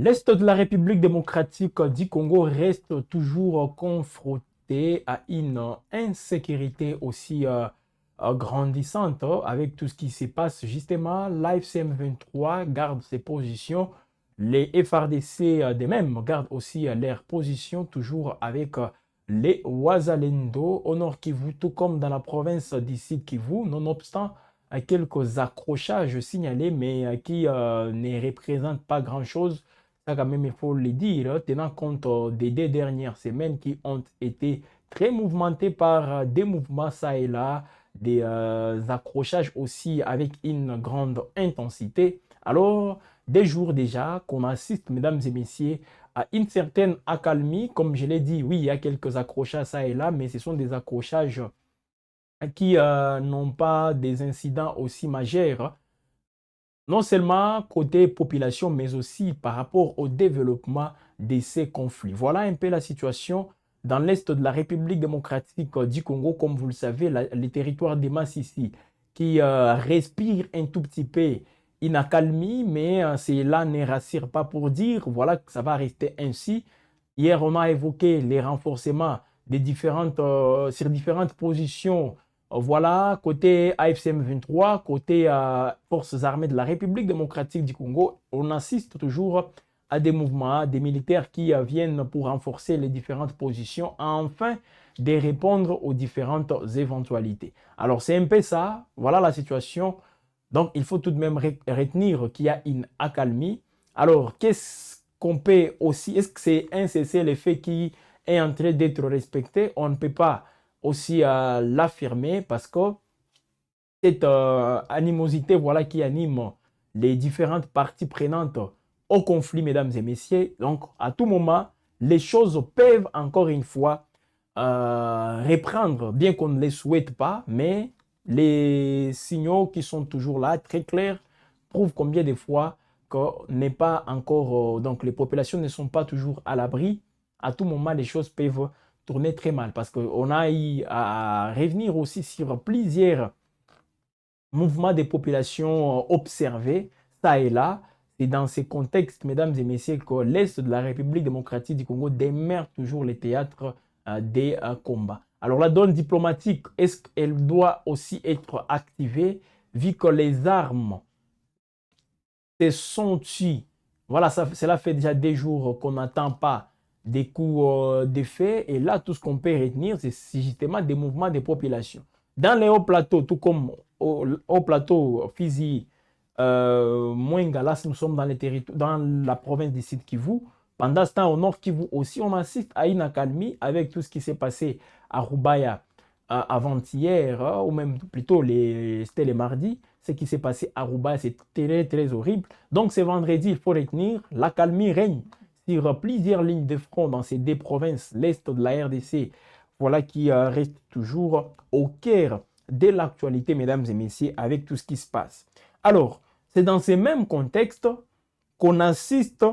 L'Est de la République démocratique du Congo reste toujours confronté à une insécurité aussi grandissante avec tout ce qui se passe. Justement, l'AFCM 23 garde ses positions. Les FRDC de même gardent aussi leurs positions, toujours avec les Ouazalendo au nord Kivu, tout comme dans la province d'ici Kivu, nonobstant quelques accrochages signalés, mais qui ne représentent pas grand-chose. Ça, quand même, il faut le dire, hein, tenant compte des 2 dernières semaines qui ont été très mouvementées par des mouvements ça et là, des accrochages aussi avec une grande intensité. Alors, des jours déjà qu'on assiste, mesdames et messieurs, à une certaine accalmie. Comme je l'ai dit, oui, il y a quelques accrochages ça et là, mais ce sont des accrochages qui n'ont pas des incidents aussi majeurs, non seulement côté population, mais aussi par rapport au développement de ces conflits. Voilà un peu la situation dans l'est de la République démocratique du Congo. Comme vous le savez, les territoires de Massissi qui respirent un tout petit peu une accalmie, mais cela ne rassure pas pour dire voilà que ça va rester ainsi. Hier, on a évoqué les renforcements sur différentes positions. Voilà, côté AFCM 23, côté Forces armées de la République démocratique du Congo, on assiste toujours à des mouvements, des militaires qui viennent pour renforcer les différentes positions, afin de répondre aux différentes éventualités. Alors, c'est un peu ça, voilà la situation. Donc, il faut tout de même retenir qu'il y a une accalmie. Alors, qu'est-ce qu'on peut aussi, est-ce que c'est un cessez-le-feu qui est en train d'être respecté? On ne peut pas aussi l'affirmer parce que cette animosité voilà, qui anime les différentes parties prenantes au conflit, mesdames et messieurs. Donc, à tout moment, les choses peuvent encore une fois reprendre, bien qu'on ne les souhaite pas, mais les signaux qui sont toujours là, très clairs, prouvent combien de fois qu'on n'est pas encore, donc les populations ne sont pas toujours à l'abri. À tout moment, les choses peuvent tourner très mal parce qu'on a eu à revenir aussi sur plusieurs mouvements des populations observés, ça et là. C'est dans ces contextes, mesdames et messieurs, que l'Est de la République démocratique du Congo demeure toujours le théâtre des combats. Alors la donne diplomatique, est-ce qu'elle doit aussi être activée vu que les armes se sont tuées? Voilà, cela fait déjà des jours qu'on n'attend pas des coups d'effet. Et là, tout ce qu'on peut retenir, c'est justement des mouvements des populations. Dans les hauts plateaux, tout comme au plateau Fizi, Mwenga, là, nous sommes dans, dans la province du Sud Kivu. Pendant ce temps, au nord Kivu aussi, on assiste à une accalmie avec tout ce qui s'est passé à Rubaya avant-hier, ou même plutôt c'était les mardis. Ce qui s'est passé à Rubaya, c'est très, très horrible. Donc, ce vendredi, il faut retenir, l'accalmie règne sur plusieurs lignes de front dans ces 2 provinces, l'est de la RDC, voilà qui reste toujours au cœur de l'actualité, mesdames et messieurs, avec tout ce qui se passe. Alors, c'est dans ces mêmes contextes qu'on assiste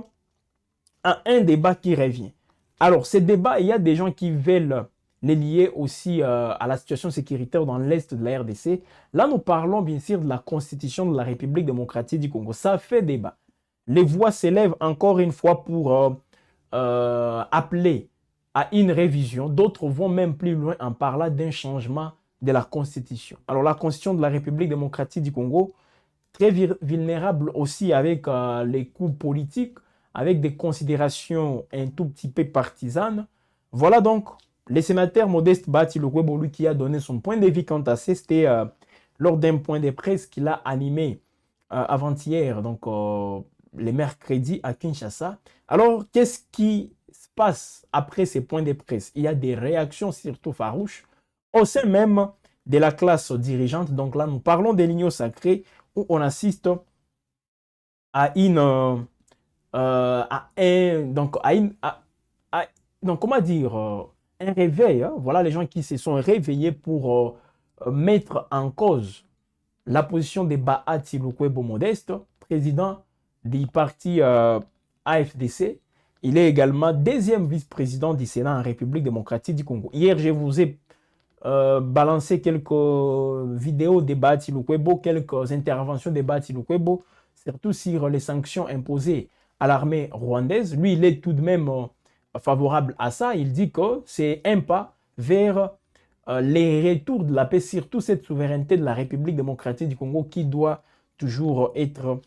à un débat qui revient. Alors, ce débat, il y a des gens qui veulent les lier aussi à la situation sécuritaire dans l'Est de la RDC. Là, nous parlons bien sûr de la constitution de la République démocratique du Congo. Ça fait débat. Les voix s'élèvent encore une fois pour appeler à une révision. D'autres vont même plus loin en parlant d'un changement de la constitution. Alors, la constitution de la République démocratique du Congo, très vulnérable aussi avec les coups politiques, avec des considérations un tout petit peu partisanes. Voilà donc le sénateur Modeste Batiloukwebo, lui qui a donné son point de vue quant à ça, c'était lors d'un point de presse qu'il a animé avant-hier, donc les mercredis à Kinshasa. Alors, qu'est-ce qui se passe après ces points de presse? Il y a des réactions surtout farouches au sein même de la classe dirigeante. Donc là, nous parlons des lignes sacrées où on assiste à une à un, donc à une donc comment dire un réveil, hein. Voilà les gens qui se sont réveillés pour mettre en cause la position de Bahati Lukwebo Modeste, président du parti AFDC. Il est également deuxième vice-président du Sénat en République démocratique du Congo. Hier, je vous ai balancé quelques vidéos de Bahati Lukwebo, quelques interventions de Bahati Lukwebo, surtout sur les sanctions imposées à l'armée rwandaise. Lui, il est tout de même favorable à ça. Il dit que c'est un pas vers les retours de la paix, surtout cette souveraineté de la République démocratique du Congo qui doit toujours être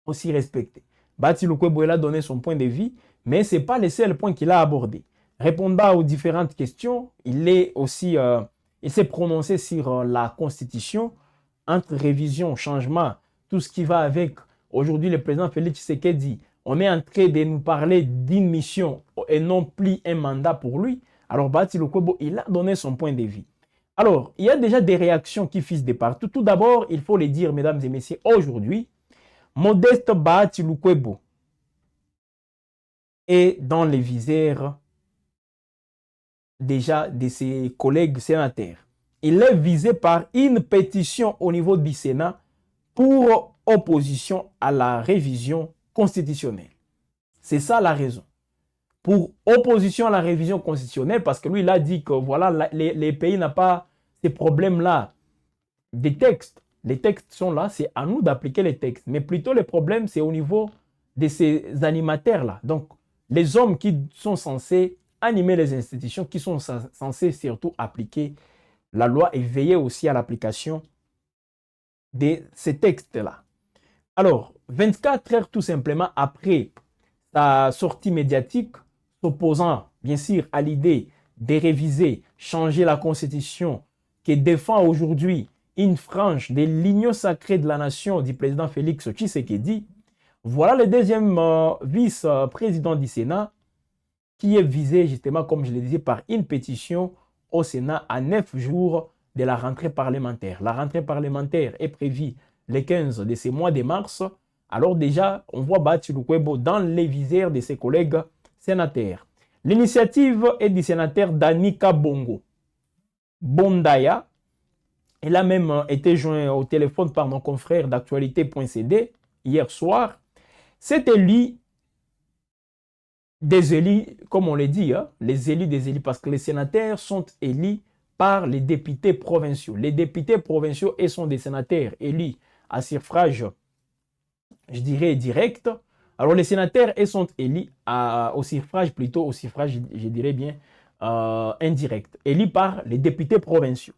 aussi respectée. Bati Lukwebo a donné son point de vue, mais ce n'est pas le seul point qu'il a abordé. Répondant aux différentes questions, il s'est prononcé sur la Constitution, entre révision, changement, tout ce qui va avec. Aujourd'hui, le président Félix Tshisekedi, on est en train de nous parler d'une mission et non plus un mandat pour lui. Alors, Bati Lukwebo, il a donné son point de vue. Alors, il y a déjà des réactions qui fusent de partout. Tout d'abord, il faut le dire, mesdames et messieurs, aujourd'hui, Modeste Bahati Lukwebo est dans les visères déjà de ses collègues sénateurs. Il est visé par une pétition au niveau du Sénat pour opposition à la révision constitutionnelle. C'est ça la raison. Pour opposition à la révision constitutionnelle, parce que lui, il a dit que voilà, les pays n'ont pas ces problèmes-là des textes. Les textes sont là, c'est à nous d'appliquer les textes. Mais plutôt, le problème, c'est au niveau de ces animateurs-là. Donc, les hommes qui sont censés animer les institutions, qui sont censés surtout appliquer la loi et veiller aussi à l'application de ces textes-là. Alors, 24 heures tout simplement après sa sortie médiatique, s'opposant bien sûr à l'idée de réviser, changer la constitution qui défend aujourd'hui une frange de l'union sacrée de la nation du président Félix Tshisekedi, voilà le deuxième vice-président du Sénat qui est visé justement, comme je le disais, par une pétition au Sénat à 9 jours de la rentrée parlementaire. La rentrée parlementaire est prévue le 15 de ce mois de mars. Alors déjà, on voit Bahati Lukwebo dans les visères de ses collègues sénateurs. L'initiative est du sénateur Danika Bongo Bondaya. Elle a même été joint au téléphone par mon confrère d'actualité.cd hier soir. C'est élu des élus, comme on l'a dit, hein, les élus des élus, parce que les sénateurs sont élus par les députés provinciaux. Les députés provinciaux sont des sénateurs élus à suffrage, je dirais, direct. Alors les sénateurs sont élus au suffrage, plutôt au suffrage, je dirais bien, indirect, élus par les députés provinciaux.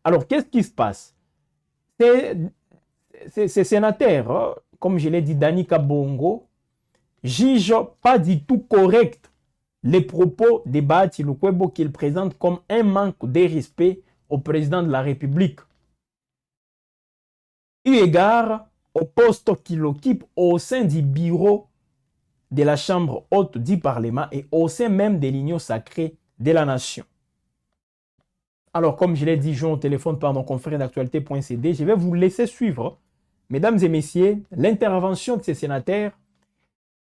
Alors qu'est-ce qui se passe? Ces sénateurs, hein, comme je l'ai dit, Danika Bongo, juge pas du tout correct les propos de Bahati Lukwebo qu'il présente comme un manque de respect au président de la République. Eu égard au poste qu'il occupe au sein du bureau de la Chambre haute du Parlement et au sein même de l'union sacrée de la nation. Alors, comme je l'ai dit, je suis au téléphone par mon confrère d'actualité.cd, je vais vous laisser suivre, mesdames et messieurs, l'intervention de ces sénateurs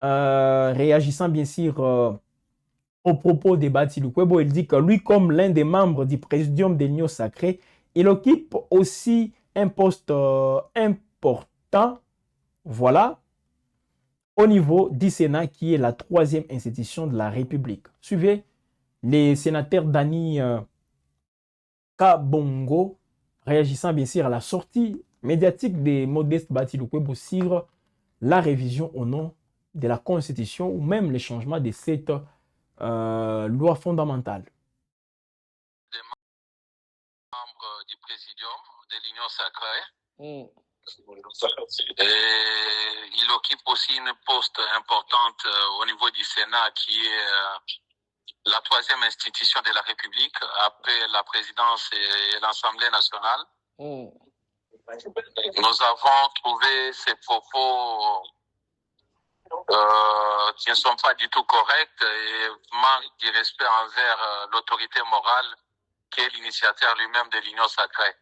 réagissant bien sûr au propos de Bahati Lukwebo. Il dit que lui, comme l'un des membres du présidium de l'Union sacrée, il occupe aussi un poste important, voilà, au niveau du Sénat, qui est la troisième institution de la République. Suivez les sénateurs Dani Kabongo, réagissant bien sûr à la sortie médiatique de Modeste Bahati Lukwebo sur la révision au nom de la Constitution ou même les changements de cette loi fondamentale. Des membres du présidium de l'Union sacrée. Et il occupe aussi une poste importante au niveau du Sénat qui est la troisième institution de la République après la présidence et l'Assemblée nationale. Nous avons trouvé ces propos qui ne sont pas du tout corrects et manquent de respect envers l'autorité morale qui est l'initiateur lui-même de l'Union sacrée.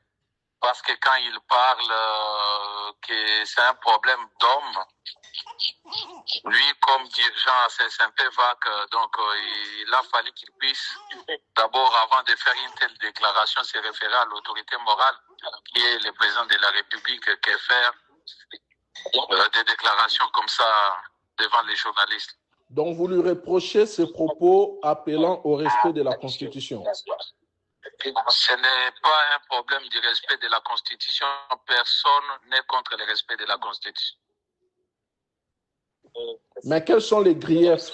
Parce que quand il parle que c'est un problème d'homme, lui, comme dirigeant, c'est un peu vague, donc il a fallu qu'il puisse, d'abord, avant de faire une telle déclaration, se référer à l'autorité morale, qui est le président de la République, qui faire des déclarations comme ça devant les journalistes. Donc, vous lui reprochez ces propos appelant au respect de la Constitution. Ce n'est pas un problème du respect de la Constitution. Personne n'est contre le respect de la Constitution. Mais quels sont les griefs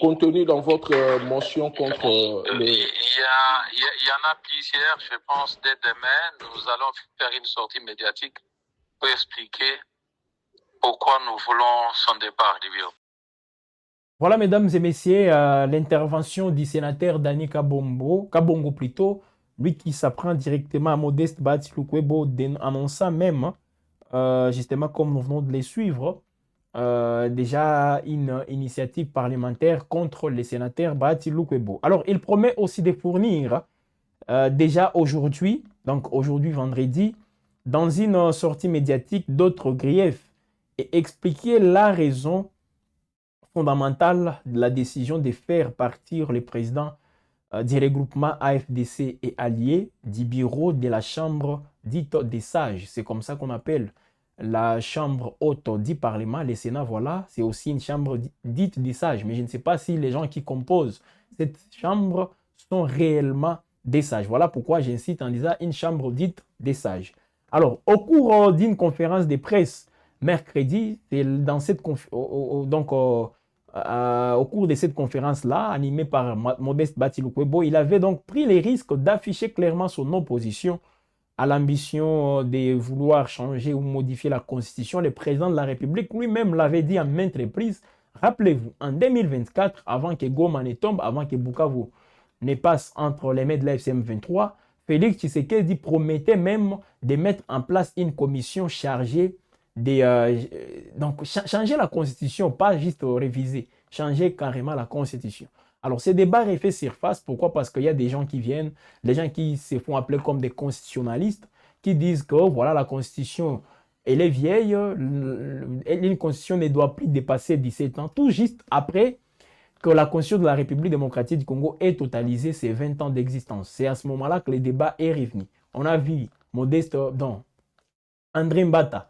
contenus dans votre motion contre les... Il y en a plusieurs, je pense, dès demain, nous allons faire une sortie médiatique pour expliquer pourquoi nous voulons son départ du bureau. Voilà, mesdames et messieurs, l'intervention du sénateur Dani Kabongo plutôt, lui qui s'apprend directement à Modeste Batsilukwebo, annonçant même, justement comme nous venons de les suivre, déjà une initiative parlementaire contre les sénateurs Batsilukwebo. Alors, il promet aussi de fournir déjà aujourd'hui, donc aujourd'hui vendredi, dans une sortie médiatique d'autres griefs et expliquer la raison fondamentale de la décision de faire partir le président du regroupement AFDC et alliés du bureau de la chambre dite des sages. C'est comme ça qu'on appelle la chambre haute du Parlement, le Sénat, voilà, c'est aussi une chambre dite des sages. Mais je ne sais pas si les gens qui composent cette chambre sont réellement des sages. Voilà pourquoi j'incite en disant une chambre dite des sages. Alors, au cours d'une conférence de presse mercredi, c'est dans cette au cours de cette conférence-là, animée par Modeste Batsilukwebo, il avait donc pris les risques d'afficher clairement son opposition à l'ambition de vouloir changer ou modifier la Constitution. Le président de la République lui-même l'avait dit à maintes reprises. Rappelez-vous, en 2024, avant que Goma ne tombe, avant que Bukavu ne passe entre les mains de la FCM 23, Félix Tshisekedi promettait même de mettre en place une commission chargée donc changer la Constitution, pas juste réviser, changer carrément la Constitution. Alors, ces débats refait surface. Pourquoi? Parce qu'il y a des gens qui viennent, des gens qui se font appeler comme des constitutionnalistes, qui disent que voilà, la Constitution, elle est vieille, une Constitution ne doit plus dépasser 17 ans, tout juste après que la Constitution de la République démocratique du Congo ait totalisé ses 20 ans d'existence. C'est à ce moment-là que le débat est revenu. On a vu Modeste, donc André Mbata,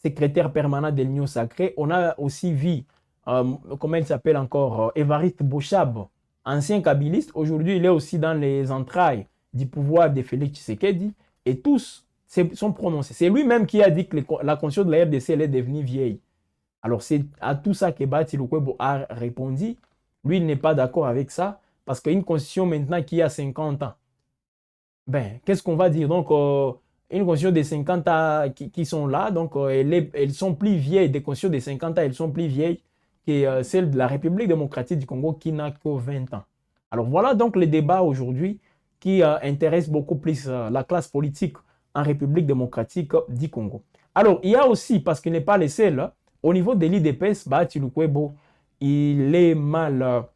secrétaire permanent de l'Union sacrée. On a aussi vu, comment il s'appelle encore, Évariste Bochab, ancien kabiliste. Aujourd'hui, il est aussi dans les entrailles du pouvoir de Félix Tshisekedi. Et tous sont prononcés. C'est lui-même qui a dit que la constitution de la RDC elle est devenue vieille. Alors, c'est à tout ça que Batsilukwebo a répondu. Lui, il n'est pas d'accord avec ça. Parce qu'une constitution maintenant qui a 50 ans, ben, qu'est-ce qu'on va dire? Donc, une constitution de 50 ans qui sont là, donc elles sont plus vieilles, des constitutions de 50 ans, elles sont plus vieilles que celle de la République démocratique du Congo qui n'a que 20 ans. Alors voilà donc le débat aujourd'hui qui intéresse beaucoup plus la classe politique en République démocratique du Congo. Alors il y a aussi, parce qu'il n'est pas le seul, au niveau de l'IDPS, Batsilukwebo, il est mal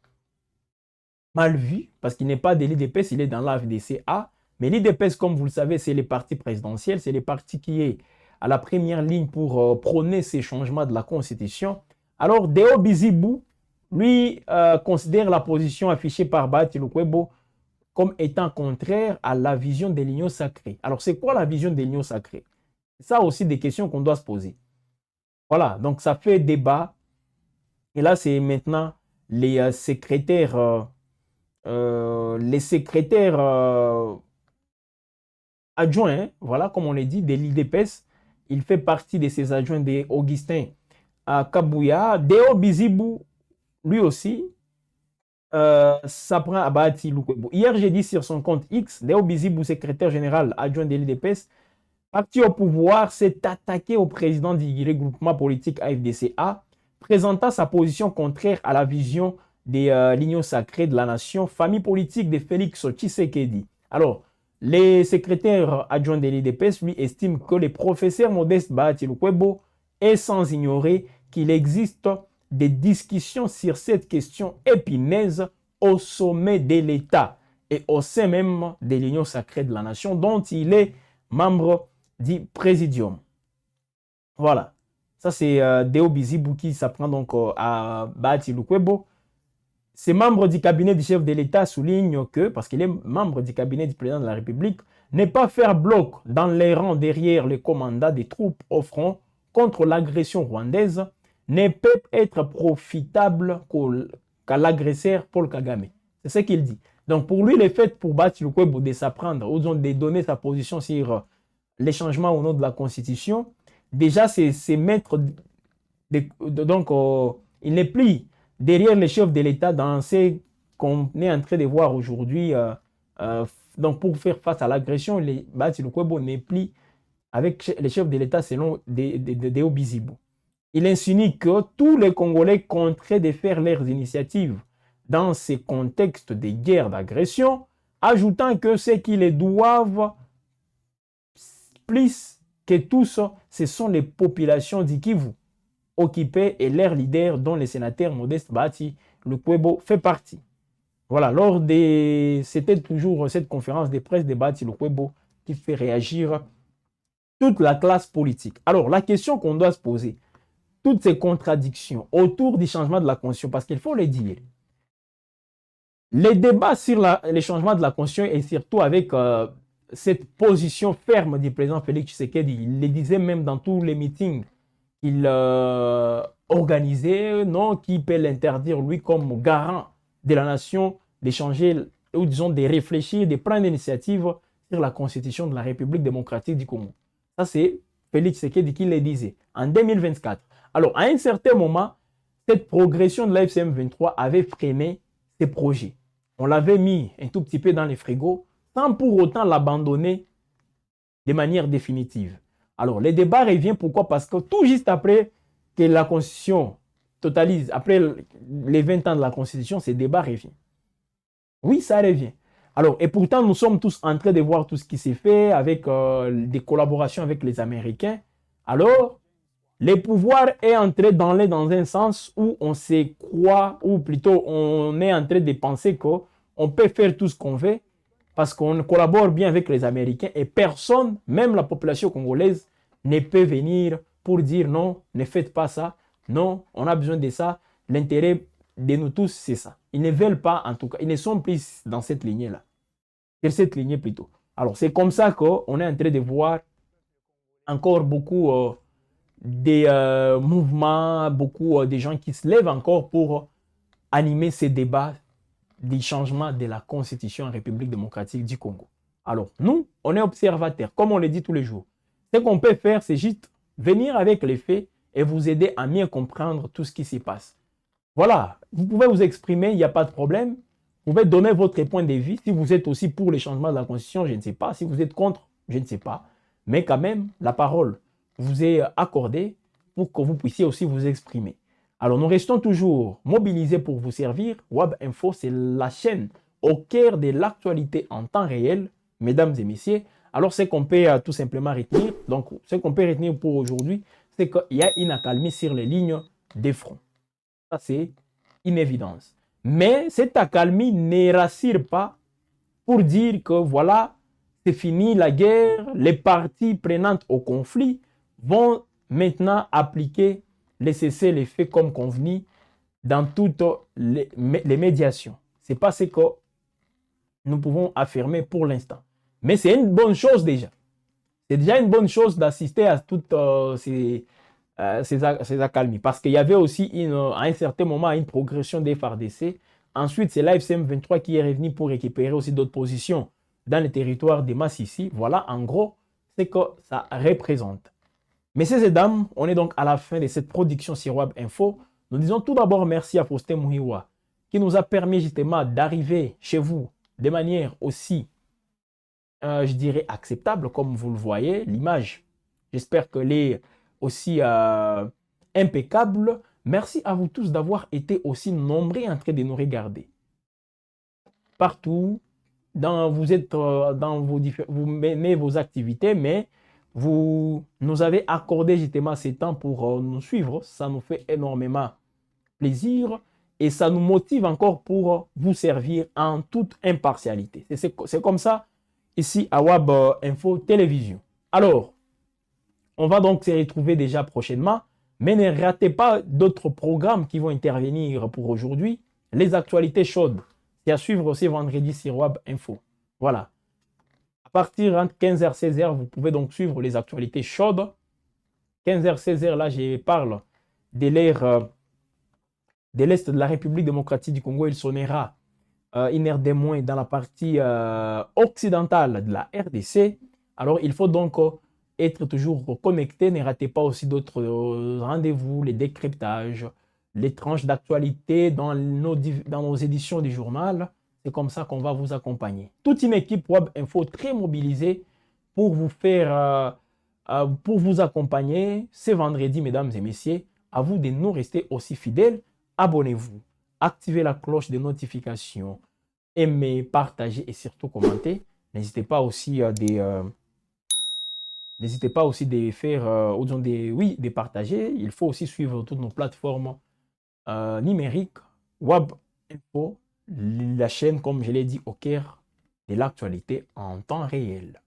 vu, parce qu'il n'est pas de l'IDPS, il est dans l'AFDCA. Mais l'IDPS, comme vous le savez, c'est le parti présidentiel, c'est le parti qui est à la première ligne pour prôner ces changements de la Constitution. Alors, Deo Bizibou, lui, considère la position affichée par Batsilukwebo comme étant contraire à la vision de l'union sacrée. Alors, c'est quoi la vision de l'union sacrée? C'est ça aussi des questions qu'on doit se poser. Voilà, donc ça fait débat. Et là, c'est maintenant les secrétaires adjoint, hein, voilà, comme on l'a dit, de l'IDPS. Il fait partie de ces adjoints d'Augustin Kabouya. Deo Bizibou, lui aussi, s'apprend à Batsilukwebo. Hier, j'ai dit sur son compte X, Deo Bizibou, secrétaire général adjoint de l'IDPS, parti au pouvoir, s'est attaqué au président du regroupement politique AFDCA, présentant sa position contraire à la vision de l'union sacrée de la nation, famille politique de Félix Tshisekedi. Alors, les secrétaires adjoints de l'IDPS lui estiment que le professeur Modeste Batsilukwebo est sans ignorer qu'il existe des discussions sur cette question épineuse au sommet de l'État et au sein même de l'Union sacrée de la nation dont il est membre du présidium. Voilà. Ça, c'est Deo Bizibou qui s'apprend donc à Batsilukwebo. Ces membres du cabinet du chef de l'État soulignent que, parce qu'il est membre du cabinet du président de la République, ne pas faire bloc dans les rangs derrière le commandant des troupes au front contre l'agression rwandaise ne peut être profitable qu'à l'agresseur Paul Kagame. C'est ce qu'il dit. Donc pour lui, le fait pour Batsilukwebo de s'apprendre ou de donner sa position sur les changements au nom de la Constitution, déjà c'est mettre donc Il n'est plus derrière les chefs de l'État dans ce qu'on est en train de voir aujourd'hui. Donc, pour faire face à l'agression, les Bahati Lukwebo n'est plus avec les chefs de l'État selon Deo Bizibu. Il insinue que tous les Congolais contraints de faire leurs initiatives dans ces contextes de guerre d'agression, ajoutant que ceux qui les doivent plus que tous, ce sont les populations d'Ikivu occupées et leurs leaders dont le sénateur Modeste Bahati Lukwebo fait partie. Voilà, c'était toujours cette conférence de presse de Bahati Lukwebo qui fait réagir toute la classe politique. Alors, la question qu'on doit se poser, toutes ces contradictions autour du changement de la Constitution, parce qu'il faut le dire, les débats sur les changements de la Constitution et surtout avec cette position ferme du président Félix Tshisekedi, il le disait même dans tous les meetings qu'il organisait, non, qui peut l'interdire, lui, comme garant de la nation, d'échanger, ou disons, de réfléchir, de prendre l'initiative sur la Constitution de la République démocratique du Congo. Ça, c'est Félix Tshisekedi qui le disait en 2024. Alors, à un certain moment, cette progression de la FCM 23 avait freiné ces projets. On l'avait mis un tout petit peu dans les frigos sans pour autant l'abandonner de manière définitive. Alors, le débat revient. Pourquoi? Parce que tout juste après que la Constitution totalise, après les 20 ans de la Constitution, ce débat revient. Oui, ça revient. Alors, et pourtant, nous sommes tous en train de voir tout ce qui s'est fait avec des collaborations avec les Américains. Alors, le pouvoir est entré dans un sens où on se croit, ou plutôt on est en train de penser qu'on peut faire tout ce qu'on veut parce qu'on collabore bien avec les Américains et personne, même la population congolaise, ne peut venir pour dire non, ne faites pas ça, non, on a besoin de ça, l'intérêt de nous tous, c'est ça. Ils ne veulent pas, en tout cas, ils ne sont plus dans cette lignée-là. Sur cette lignée plutôt. Alors, c'est comme ça qu'on est en train de voir encore beaucoup des mouvements, beaucoup de gens qui se lèvent encore pour animer ces débats du changement de la Constitution en République démocratique du Congo. Alors, nous, on est observateurs, comme on le dit tous les jours. Ce qu'on peut faire, c'est juste venir avec les faits et vous aider à mieux comprendre tout ce qui s'y passe. Voilà, vous pouvez vous exprimer, il n'y a pas de problème. Vous pouvez donner votre point de vue. Si vous êtes aussi pour les changements de la Constitution, je ne sais pas. Si vous êtes contre, je ne sais pas. Mais quand même, la parole vous est accordée pour que vous puissiez aussi vous exprimer. Alors, nous restons toujours mobilisés pour vous servir. WAB Info, c'est la chaîne au cœur de l'actualité en temps réel, mesdames et messieurs. Alors, ce qu'on peut tout simplement retenir, donc ce qu'on peut retenir pour aujourd'hui, c'est qu'il y a une accalmie sur les lignes des fronts. Ça, c'est une évidence. Mais cette accalmie ne rassure pas pour dire que voilà, c'est fini la guerre, les parties prenantes au conflit vont maintenant appliquer les cessez-le-feu comme convenu dans toutes les médiations. Ce n'est pas ce que nous pouvons affirmer pour l'instant. Mais c'est une bonne chose déjà. C'est déjà une bonne chose d'assister à toutes ces accalmies. Parce qu'il y avait aussi à un certain moment une progression des FARDC. Ensuite, c'est l'AFCM 23 qui est revenu pour récupérer aussi d'autres positions dans le territoire de Massissi. Voilà en gros ce que ça représente. Messieurs et dames, on est donc à la fin de cette production sur WAB Info. Nous disons tout d'abord merci à Faustin Mouhiwa qui nous a permis justement d'arriver chez vous de manière aussi, je dirais, acceptable comme vous le voyez. L'image, j'espère qu'elle est aussi impeccable. Merci à vous tous d'avoir été aussi nombreux en train de nous regarder. Partout, vous menez vos activités, mais vous nous avez accordé justement ce temps pour nous suivre. Ça nous fait énormément plaisir et ça nous motive encore pour vous servir en toute impartialité. C'est comme ça ici à WAB Info Télévision. Alors, on va donc se retrouver déjà prochainement, mais ne ratez pas d'autres programmes qui vont intervenir pour aujourd'hui. Les actualités chaudes, c'est à suivre aussi vendredi sur WAB Info. Voilà. À partir de 15h, 16h, vous pouvez donc suivre les actualités chaudes. 15h, 16h, là, je parle de l'ère de l'Est de la République démocratique du Congo. Il sonnera une heure de moins dans la partie occidentale de la RDC. Alors, il faut donc être toujours connecté. Ne ratez pas aussi d'autres rendez-vous, les décryptages, les tranches d'actualité dans nos éditions du journal. C'est comme ça qu'on va vous accompagner. Toute une équipe Web Info très mobilisée pour vous faire, pour vous accompagner ce vendredi, mesdames et messieurs. À vous de nous rester aussi fidèles. Abonnez-vous, activez la cloche de notification, aimez, partagez et surtout commentez. N'hésitez pas aussi de faire, de partager. Il faut aussi suivre toutes nos plateformes numériques, Web Info, la chaîne, comme je l'ai dit, au cœur de l'actualité en temps réel.